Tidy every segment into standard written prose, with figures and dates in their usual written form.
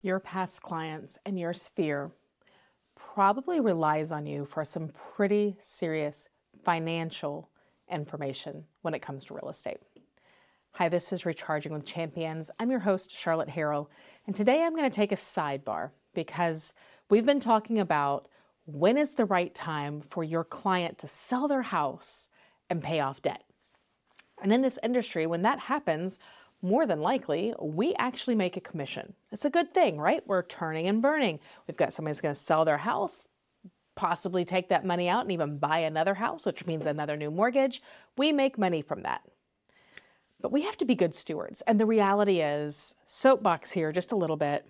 Your past clients and your sphere probably relies on you for some pretty serious financial information when it comes to real estate. Hi, this is Recharging with Champions. I'm your host, Charlotte Harrill, and today I'm going to take a sidebar because we've been talking about when is the right time for your client to sell their house and pay off debt. And in this industry, when that happens, more than likely, we actually make a commission. It's a good thing, right? We're turning and burning. We've got somebody who's going to sell their house, possibly take that money out and even buy another house, which means another new mortgage. We make money from that. But we have to be good stewards. And the reality is, soapbox here just a little bit,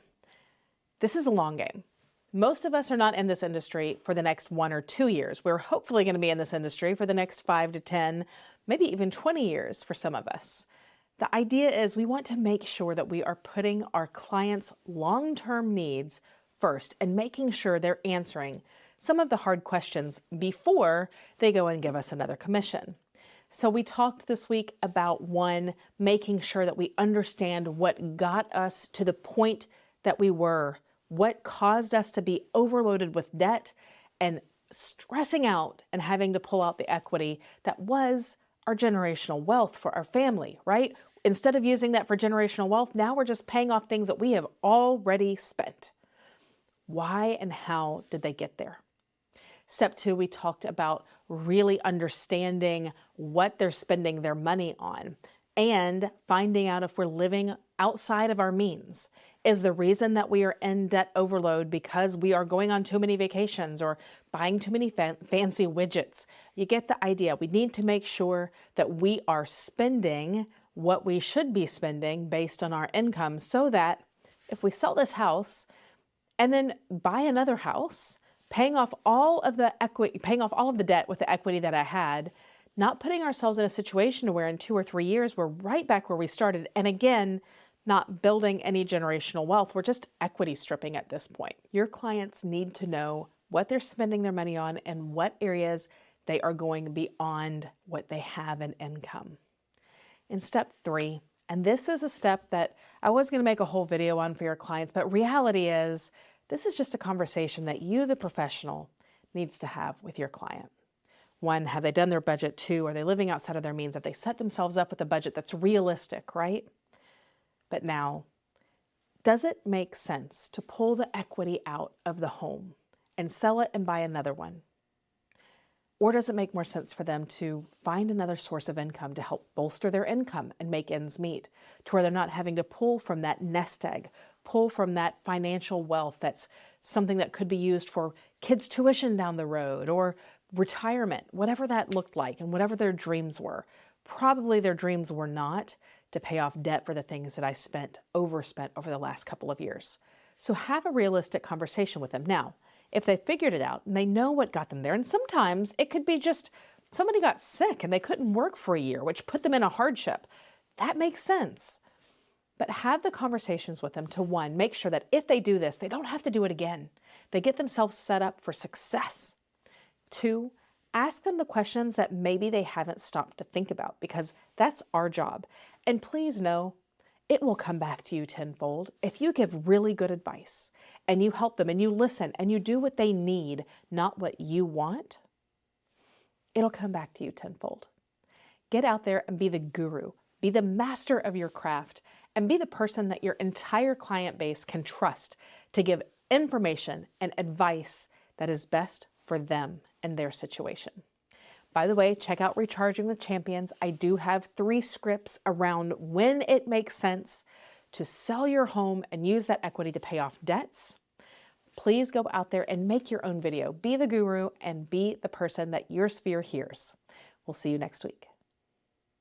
this is a long game. Most of us are not in this industry for the next 1 or 2 years. We're hopefully going to be in this industry for the next 5 to 10, maybe even 20 years for some of us. The idea is we want to make sure that we are putting our clients' long-term needs first and making sure they're answering some of the hard questions before they go and give us another commission. So we talked this week about one, making sure that we understand what got us to the point that we were, what caused us to be overloaded with debt and stressing out and having to pull out the equity that was our generational wealth for our family, right? Instead of using that for generational wealth, now we're just paying off things that we have already spent. Why and how did they get there? Step 2, we talked about really understanding what they're spending their money on and finding out if we're living outside of our means. Is the reason that we are in debt overload because we are going on too many vacations or buying too many fancy widgets? You get the idea. We need to make sure that we are spending what we should be spending based on our income so that if we sell this house and then buy another house, paying off all of the equity, paying off all of the debt with the equity that I had, not putting ourselves in a situation where in 2 or 3 years we're right back where we started, and again, not building any generational wealth. We're just equity stripping at this point. Your clients need to know what they're spending their money on and what areas they are going beyond what they have in income. In step 3, and this is a step that I was going to make a whole video on for your clients, but reality is this is just a conversation that you, the professional, needs to have with your client. 1, have they done their budget? 2, are they living outside of their means? Have they set themselves up with a budget that's realistic, right? But now, does it make sense to pull the equity out of the home and sell it and buy another one? Or does it make more sense for them to find another source of income to help bolster their income and make ends meet, to where they're not having to pull from that nest egg, pull from that financial wealth that's something that could be used for kids' tuition down the road or retirement, whatever that looked like and whatever their dreams were. Probably their dreams were not to pay off debt for the things that I overspent over the last couple of years. So have a realistic conversation with them. Now, if they figured it out and they know what got them there, and sometimes it could be just somebody got sick and they couldn't work for a year, which put them in a hardship. That makes sense. But have the conversations with them to 1, make sure that if they do this, they don't have to do it again. They get themselves set up for success. 2, ask them the questions that maybe they haven't stopped to think about, because that's our job. And please know, it will come back to you tenfold if you give really good advice and you help them and you listen and you do what they need, not what you want. It'll come back to you tenfold. Get out there and be the guru, be the master of your craft, and be the person that your entire client base can trust to give information and advice that is best for them and their situation. By the way, check out Recharging with Champions. I do have 3 scripts around when it makes sense to sell your home and use that equity to pay off debts. Please go out there and make your own video. Be the guru and be the person that your sphere hears. We'll see you next week.